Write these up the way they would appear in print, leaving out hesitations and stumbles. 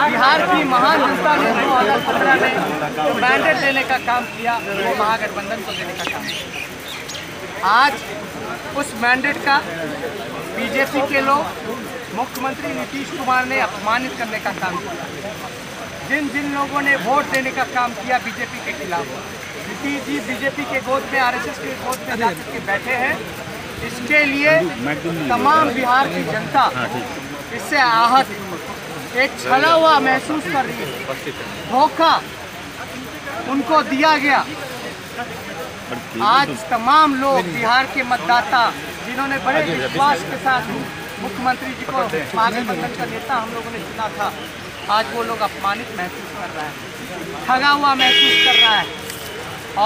बिहार की महान जनता ने 2015 में जो मैंडेट देने का काम किया वो महागठबंधन को देने का काम किया। आज उस मैंडेट का बीजेपी के लोग मुख्यमंत्री नीतीश कुमार ने अपमानित करने का काम किया। जिन जिन लोगों ने वोट देने का काम किया बीजेपी के खिलाफ, नीतीश जी बीजेपी के गोद में, आरएसएस के गोद में जाकर के बैठे हैं। इसके लिए तमाम बिहार की जनता इससे आहत, एक छला हुआ महसूस कर रही है। धोखा उनको दिया गया। आज तमाम लोग बिहार के मतदाता जिन्होंने बड़े विश्वास के साथ मुख्यमंत्री जी को महागठबंधन का नेता हम लोगों ने चुना था, आज वो लोग अपमानित महसूस कर रहा है, ठगा हुआ महसूस कर रहा है।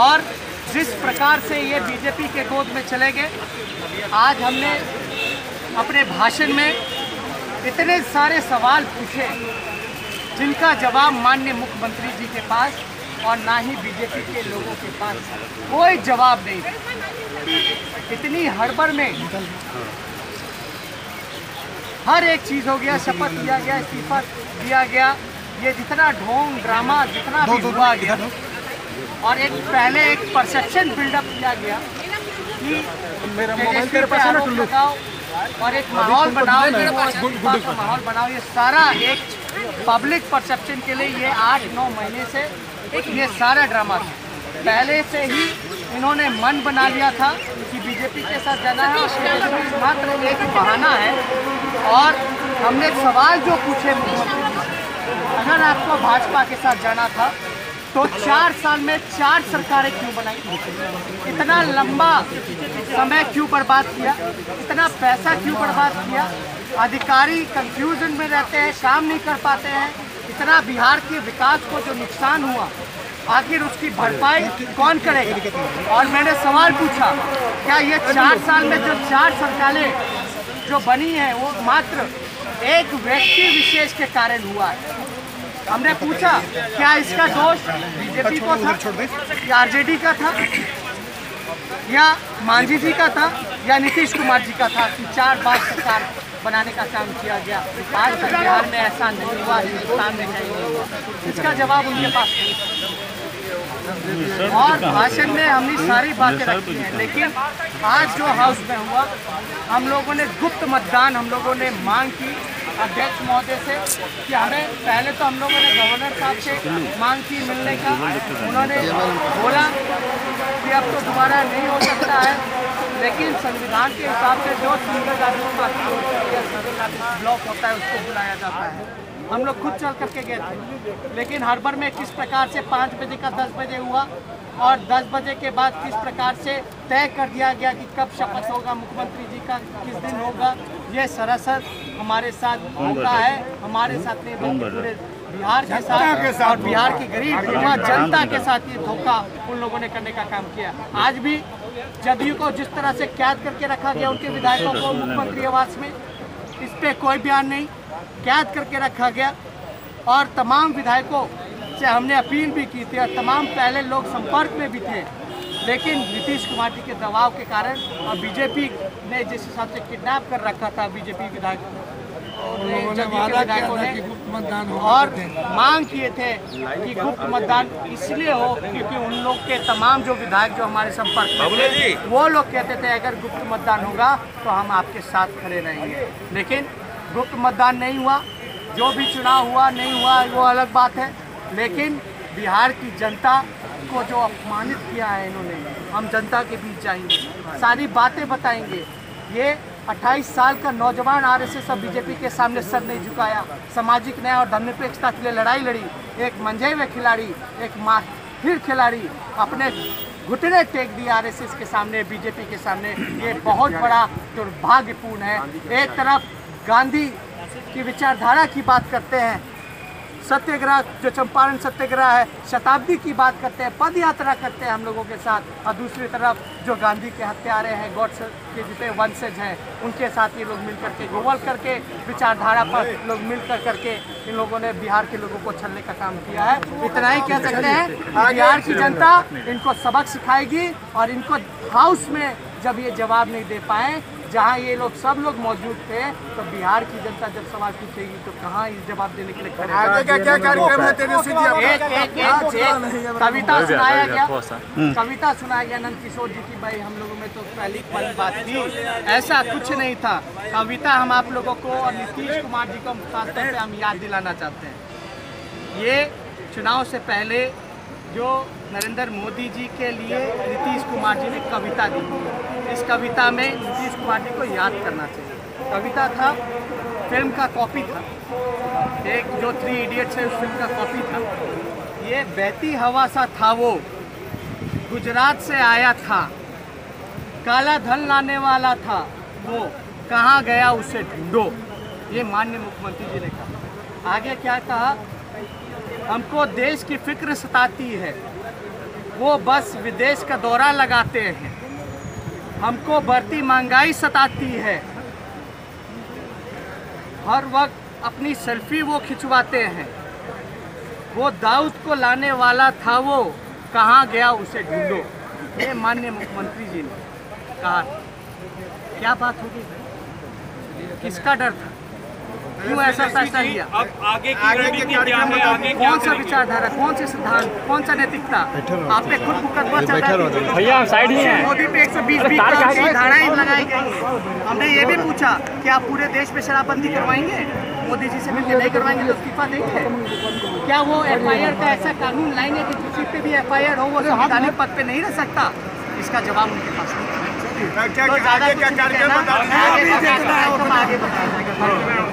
और जिस प्रकार से ये बीजेपी के गोद में चले गए, आज हमने अपने भाषण में इतने सारे सवाल पूछे जिनका जवाब माननीय मुख्यमंत्री जी के पास और ना ही बीजेपी के लोगों के पास कोई जवाब नहीं। इतनी हड़बड़ में हर एक चीज़ हो गया, शपथ लिया गया, इस्तीफा दिया गया, ये जितना ढोंग ड्रामा जितना भी हुआ गया और पहले एक परसेप्शन बिल्डअप किया गया कि आरोप लगाओ और एक माहौल बनाओ, माहौल बनाओ, ये सारा एक पब्लिक परसेप्शन के लिए ये 8-9 महीने से ये सारा ड्रामा था। पहले से ही इन्होंने मन बना लिया था कि बीजेपी के साथ जाना है और मात्र एक बहाना है। और हमने सवाल जो पूछे मुख्यमंत्री जी से, अगर आपको भाजपा के साथ जाना था तो 4 साल में 4 सरकारें क्यों बनाई, इतना लंबा समय क्यों बर्बाद किया, इतना पैसा क्यों बर्बाद किया, अधिकारी कंफ्यूजन में रहते हैं, काम नहीं कर पाते हैं, इतना बिहार के विकास को जो नुकसान हुआ आखिर उसकी भरपाई कौन करेगा। और मैंने सवाल पूछा, क्या ये 4 साल में जो 4 सरकारें जो बनी हैं वो मात्र एक व्यक्ति विशेष के कारण हुआ है। हमने पूछा क्या इसका दोष बीजेपी को था या आरजेडी का था या मांझी जी का था या नीतीश कुमार जी का था कि 4 बार सरकार बनाने का काम किया गया। आज तक बिहार में ऐसा नहीं हुआ, हिंदुस्तान में कहीं नहीं हुआ। इसका जवाब उनके पास नहीं। और भाषण में हमने सारी बातें रखी हैं, लेकिन आज जो हाउस में हुआ, हम लोगों ने गुप्त मतदान हम लोगों ने मांग की अध्यक्ष महोदय से कि हमें पहले तो हम लोगों ने गवर्नर साहब से मांग की मिलने का, उन्होंने बोला कि अब तो दोबारा नहीं हो सकता है, लेकिन संविधान के हिसाब से जो सिंगल ब्लॉक होता है उसको बुलाया जाता है। हम लोग खुद चल करके गए थे, लेकिन हड़बड़ में किस प्रकार से 5 बजे का 10 बजे हुआ और 10 बजे के बाद किस प्रकार से तय कर दिया गया कि कब शपथ होगा मुख्यमंत्री जी का, किस दिन होगा, ये सरासर हमारे साथ होता है, हमारे साथ नहीं बल्कि पूरे बिहार के साथ और बिहार की गरीब जनता के साथ ये धोखा उन लोगों ने करने का काम किया। आज भी जदयू को जिस तरह से कैद करके रखा गया उनके विधायकों को मुख्यमंत्री आवास में, इस पर कोई बयान नहीं, कैद करके रखा गया। और तमाम विधायकों से हमने अपील भी की थी और तमाम पहले लोग संपर्क में भी थे, लेकिन नीतीश कुमार जी के दबाव के कारण और बीजेपी ने जिस हिसाब से किडनैप कर रखा था बीजेपी विधायकों ने और मांग किए थे कि गुप्त मतदान इसलिए हो क्योंकि उन लोग के तमाम जो विधायक जो हमारे संपर्क में थे वो लोग कहते थे अगर गुप्त मतदान होगा तो हम आपके साथ खड़े रहेंगे। लेकिन गुप्त मतदान नहीं हुआ, जो भी चुनाव हुआ नहीं हुआ वो अलग बात है, लेकिन बिहार की जनता को जो अपमानित किया है इन्होंने, हम जनता के बीच जाएंगे, सारी बातें बताएंगे। ये 28 साल का नौजवान आरएसएस और बीजेपी के सामने सर नहीं झुकाया, सामाजिक न्याय और धर्मनिरपेक्षता के लिए लड़ाई लड़ी, एक मंझे हुए खिलाड़ी, एक माहिर खिलाड़ी अपने घुटने टेक दिए आरएसएस के सामने, बीजेपी के सामने। ये बहुत बड़ा दुर्भाग्यपूर्ण है। एक तरफ गांधी की विचारधारा की बात करते हैं, सत्याग्रह जो चंपारण सत्याग्रह है, शताब्दी की बात करते हैं, पद यात्रा करते हैं हम लोगों के साथ, और दूसरी तरफ जो गांधी के हत्यारे हैं, गॉड्स के जितने वंशज हैं, उनके साथ ये लोग मिल करके गोवल करके विचारधारा पर लोग मिल करके इन लोगों ने बिहार के लोगों को छलने का काम किया है। इतना ही कह सकते हैं, बिहार की जनता इनको सबक सिखाएगी और इनको हाउस में जब ये जवाब नहीं दे पाए, जहाँ ये लोग सब लोग मौजूद थे, तो बिहार की जनता जब सवाल पूछेगी तो कहाँ इस जवाब देने के लिए खड़े? आगे का क्या कार्यक्रम है तेजस्वी जी? एक कविता सुनाया गया, कविता सुनाया गया नंद किशोर जी की। भाई हम लोगों में तो पहली बात थी, ऐसा कुछ नहीं था। कविता हम आप लोगों को और नीतीश कुमार जी को खासतौर पे हम याद दिलाना चाहते हैं। ये चुनाव से पहले जो नरेंद्र मोदी जी के लिए नीतीश कुमार जी ने कविता दी, इस कविता में नीतीश कुमार जी को याद करना चाहिए। कविता था, फिल्म का कॉपी था, एक जो 3 इडियट्स है उस फिल्म का कॉपी था। ये बहती हवा सा था वो, गुजरात से आया था, काला धन लाने वाला था वो, कहाँ गया उसे ढूंढो। ये माननीय मुख्यमंत्री जी ने कहा। आगे क्या कहा? हमको देश की फिक्र सताती है, वो बस विदेश का दौरा लगाते हैं। हमको बढ़ती महंगाई सताती है, हर वक्त अपनी सेल्फी वो खिंचवाते हैं। वो दाऊद को लाने वाला था वो, कहाँ गया उसे ढूंढो। ये माननीय मुख्यमंत्री जी ने कहा। क्या बात होगी? किसका डर था? क्यों ऐसा फैसला लिया? अब आगे की रणनीति क्या है? आगे कौन सा विचारधारा, कौन से सिद्धांत, कौन सा नैतिकता? आपने खुद मुकदमा चल रहा है भैया, साइड ही हैं। मोदी पे 120 धाराएं लगाई गई हैं। हमने ये भी पूछा कि आप पूरे देश में शराबबंदी करवाएंगे? मोदी जी से मिलकर नहीं करवाएंगे तो इस्तीफा देंगे? क्या वो FIR का ऐसा कानून लाएंगे कि किसी पे भी FIR हो वो संवैधानिक पद पे नहीं रह सकता? इसका जवाब उनके पास नहीं। क्या कार्यक्रम आगे बताया जाएगा।